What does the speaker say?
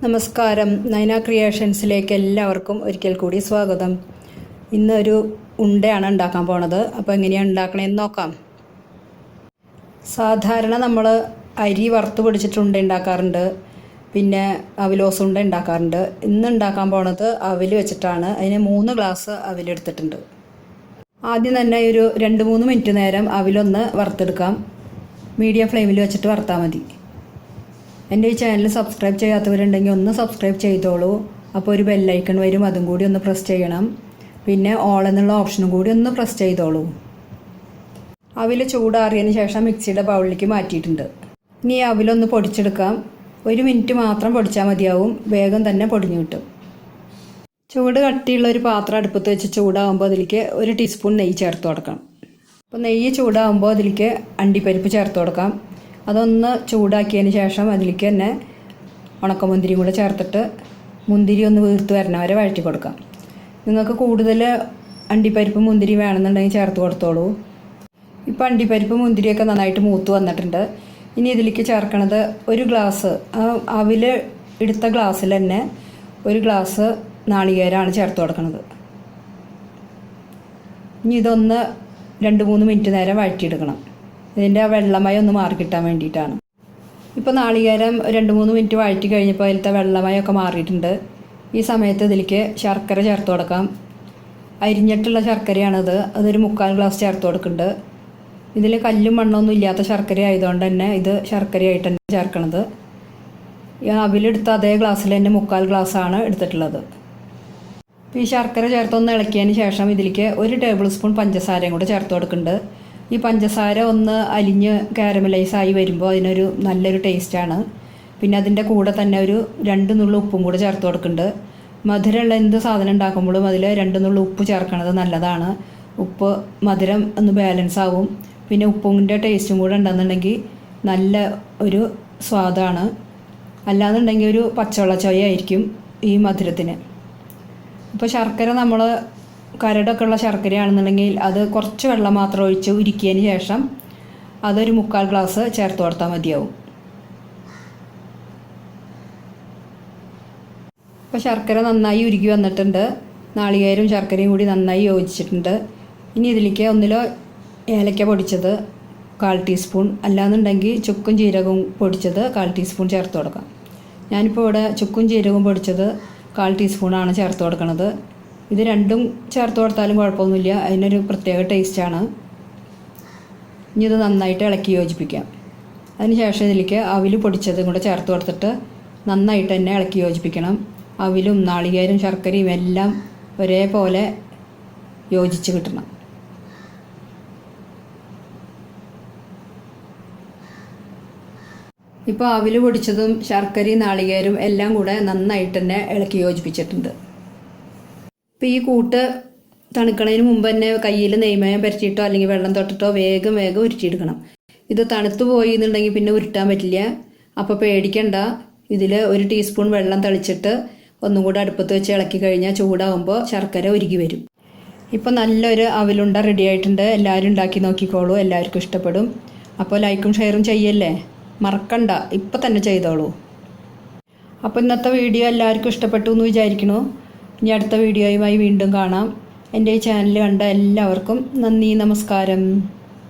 നമസ്കാരം. നൈന ക്രിയേഷൻസിലേക്ക് എല്ലാവർക്കും ഒരിക്കൽ കൂടി സ്വാഗതം. ഇന്നൊരു ഉണ്ടയാണ് ഉണ്ടാക്കാൻ പോണത്. അപ്പോൾ എങ്ങനെയാണ് ഉണ്ടാക്കണതെന്ന് നോക്കാം. സാധാരണ നമ്മൾ അരി വറുത്ത് പൊടിച്ചിട്ട് ഉണ്ട ഉണ്ടാക്കാറുണ്ട്, പിന്നെ അവിലോസ് ഉണ്ട ഉണ്ടാക്കാറുണ്ട്. ഇന്ന് ഉണ്ടാക്കാൻ പോണത് അവിൽ വെച്ചിട്ടാണ്. അതിന് 3 ഗ്ലാസ് അവിലെടുത്തിട്ടുണ്ട്. ആദ്യം തന്നെ ഒരു 2-3 മിനിറ്റ് നേരം അവിലൊന്ന് വറുത്തെടുക്കാം. മീഡിയം ഫ്ലെയിമിൽ വെച്ചിട്ട് വറുത്താൽ മതി. എൻ്റെ ഈ ചാനൽ സബ്സ്ക്രൈബ് ചെയ്യാത്തവരുണ്ടെങ്കിൽ ഒന്ന് സബ്സ്ക്രൈബ് ചെയ്തോളൂ. അപ്പോൾ ഒരു ബെല്ലൈക്കൺ വരും, അതും കൂടി ഒന്ന് പ്രസ് ചെയ്യണം. പിന്നെ ഓൾ എന്നുള്ള ഓപ്ഷനും കൂടി ഒന്ന് പ്രസ് ചെയ്തോളൂ. അവിൽ ചൂടാറിയതിന് ശേഷം മിക്സിയുടെ ബൗളിലേക്ക് മാറ്റിയിട്ടുണ്ട്. ഇനി അവിലൊന്ന് പൊടിച്ചെടുക്കാം. 1 മിനിറ്റ് മാത്രം പൊടിച്ചാൽ മതിയാവും, വേഗം തന്നെ പൊടിഞ്ഞു കിട്ടും. ചൂട് കട്ടിയുള്ള ഒരു പാത്രം അടുപ്പത്ത് വെച്ച് ചൂടാകുമ്പോൾ അതിലേക്ക് 1 ടീസ്പൂൺ നെയ്യ് ചേർത്ത് കൊടുക്കണം. അപ്പോൾ നെയ്യ് ചൂടാകുമ്പോൾ അതിലേക്ക് അണ്ടിപ്പരിപ്പ് ചേർത്ത് കൊടുക്കാം. അതൊന്ന് ചൂടാക്കിയതിന് ശേഷം അതിലേക്ക് തന്നെ ഉണക്കമുന്തിരിയും കൂടെ ചേർത്തിട്ട് മുന്തിരി ഒന്ന് വീർത്ത് വരണ വരെ വഴറ്റി കൊടുക്കാം. നിങ്ങൾക്ക് കൂടുതൽ അണ്ടിപ്പരിപ്പ് മുന്തിരി വേണമെന്നുണ്ടെങ്കിൽ ചേർത്ത് കൊടുത്തോളൂ. ഇപ്പോൾ അണ്ടിപ്പരിപ്പ് മുന്തിരിയൊക്കെ നന്നായിട്ട് മൂത്ത് വന്നിട്ടുണ്ട്. ഇനി ഇതിലേക്ക് ചേർക്കണത് 1 ഗ്ലാസ്, അവിൽ എടുത്ത ഗ്ലാസ്സിൽ തന്നെ 1 ഗ്ലാസ് നാളികേരമാണ് ചേർത്ത് കൊടുക്കുന്നത്. ഇനി ഇതൊന്ന് 2-3 മിനിറ്റ് നേരം വഴറ്റിയെടുക്കണം. ഇതിൻ്റെ ആ വെള്ളമയം ഒന്ന് മാറി കിട്ടാൻ വേണ്ടിയിട്ടാണ്. ഇപ്പോൾ നാളികേരം 2-3 മിനിറ്റ് വഴറ്റി കഴിഞ്ഞപ്പോൾ അതിലത്തെ വെള്ളമയമൊക്കെ മാറിയിട്ടുണ്ട്. ഈ സമയത്ത് ഇതിലേക്ക് ശർക്കര ചേർത്ത് കൊടുക്കാം. അരിഞ്ഞിട്ടുള്ള ശർക്കരയാണിത്. അതൊരു 3/4 ഗ്ലാസ് ചേർത്ത് കൊടുക്കുന്നുണ്ട്. ഇതിൽ കല്ലും മണ്ണൊന്നും ഇല്ലാത്ത ശർക്കര ആയതുകൊണ്ട് തന്നെ ഇത് ശർക്കരയായിട്ട് തന്നെ ചേർക്കണത്. ഈ അവിലെടുത്ത അതേ ഗ്ലാസ്സിൽ തന്നെ 3/4 ഗ്ലാസ്സാണ് എടുത്തിട്ടുള്ളത്. ഈ ശർക്കര ചേർത്തൊന്ന് ഇളക്കിയതിന് ശേഷം ഇതിലേക്ക് 1 ടേബിൾ സ്പൂൺ പഞ്ചസാരയും കൂടെ ചേർത്ത് കൊടുക്കുന്നുണ്ട്. ഈ പഞ്ചസാര ഒന്ന് അലിഞ്ഞ് കാരമലൈസായി വരുമ്പോൾ അതിനൊരു നല്ലൊരു ടേസ്റ്റാണ്. പിന്നെ അതിൻ്റെ കൂടെ തന്നെ ഒരു 2 നുള്ളു ഉപ്പും കൂടെ ചേർത്ത് കൊടുക്കുന്നുണ്ട്. മധുരമുള്ള എന്ത് സാധനം ഉണ്ടാക്കുമ്പോഴും അതിൽ 2 നുള്ളു ഉപ്പ് ചേർക്കണത് നല്ലതാണ്. ഉപ്പ് മധുരം ഒന്ന് ബാലൻസ് ആവും. പിന്നെ ഉപ്പിൻ്റെ ടേസ്റ്റും കൂടെ ഉണ്ടെന്നുണ്ടെങ്കിൽ നല്ല ഒരു സ്വാദാണ്. അല്ലാന്നുണ്ടെങ്കിൽ ഒരു പച്ചവെള്ള ചൊയ്യായിരിക്കും ഈ മധുരത്തിന്. ഇപ്പോൾ ശർക്കര നമ്മൾ കരടൊക്കെ ഉള്ള ശർക്കരയാണെന്നുണ്ടെങ്കിൽ അത് കുറച്ച് വെള്ളം മാത്രം ഒഴിച്ച് ഉരുക്കിയതിന് ശേഷം അതൊരു 3/4 ഗ്ലാസ് ചേർത്ത് കൊടുത്താൽ മതിയാവും. ഇപ്പോൾ ശർക്കര നന്നായി ഉരുക്കി വന്നിട്ടുണ്ട്. നാളികേരവും ശർക്കരയും കൂടി നന്നായി യോജിച്ചിട്ടുണ്ട്. ഇനി ഇതിലേക്ക് ഒന്നിലോ ഏലക്ക പൊടിച്ചത് 1/4 ടീസ്പൂൺ, അല്ലാന്നുണ്ടെങ്കിൽ ചുക്കും ജീരകവും പൊടിച്ചത് 1/4 ടീസ്പൂൺ ചേർത്ത് കൊടുക്കാം. ഞാനിപ്പോൾ ഇവിടെ ചുക്കും ജീരകവും പൊടിച്ചത് 1/4 ടീസ്പൂണാണ് ചേർത്ത് കൊടുക്കുന്നത്. ഇത് രണ്ടും ചേർത്ത് കൊടുത്താലും കുഴപ്പമൊന്നുമില്ല, അതിനൊരു പ്രത്യേക ടേസ്റ്റാണ്. ഇനി ഇത് നന്നായിട്ട് ഇളക്കി യോജിപ്പിക്കാം. അതിനുശേഷം ഇതിലേക്ക് അവിൽ പൊടിച്ചതും കൂടെ ചേർത്ത് കൊടുത്തിട്ട് നന്നായിട്ട് തന്നെ ഇളക്കി യോജിപ്പിക്കണം. അവിലും നാളികേരും ശർക്കരയും എല്ലാം ഒരേപോലെ യോജിച്ച് കിട്ടണം. ഇപ്പോൾ അവിൽ പൊടിച്ചതും ശർക്കരയും നാളികേരും എല്ലാം കൂടെ നന്നായിട്ട് തന്നെ ഇളക്കി യോജിപ്പിച്ചിട്ടുണ്ട്. ഇപ്പോൾ ഈ കൂട്ട് തണുക്കണതിന് മുമ്പ് തന്നെ കയ്യിൽ നെയ്മയം പരത്തിയിട്ടോ അല്ലെങ്കിൽ വെള്ളം തൊട്ടിട്ടോ വേഗം ഉരുട്ടിയെടുക്കണം. ഇത് തണുത്ത് പോയി എന്നുണ്ടെങ്കിൽ പിന്നെ ഉരുട്ടാൻ പറ്റില്ല. അപ്പോൾ പേടിക്കണ്ട. ഇതിൽ 1 ടീസ്പൂൺ വെള്ളം തളിച്ചിട്ട് ഒന്നും കൂടെ അടുപ്പത്ത് വെച്ച് ഇളക്കി കഴിഞ്ഞാൽ ചൂടാകുമ്പോൾ ശർക്കര ഉരുകി വരും. ഇപ്പോൾ നല്ലൊരു അവിലുണ്ട റെഡി ആയിട്ടുണ്ട്. എല്ലാവരും ഉണ്ടാക്കി നോക്കിക്കോളൂ, എല്ലാവർക്കും ഇഷ്ടപ്പെടും. അപ്പോൾ ലൈക്കും ഷെയറും ചെയ്യല്ലേ, മറക്കണ്ട, ഇപ്പം തന്നെ ചെയ്തോളൂ. അപ്പോൾ ഇന്നത്തെ വീഡിയോ എല്ലാവർക്കും ഇഷ്ടപ്പെട്ടു എന്ന് വിചാരിക്കുന്നു. ഇനി അടുത്ത വീഡിയോയുമായി വീണ്ടും കാണാം. എൻ്റെ ഈ ചാനൽ കണ്ട എല്ലാവർക്കും നന്ദി, നമസ്കാരം.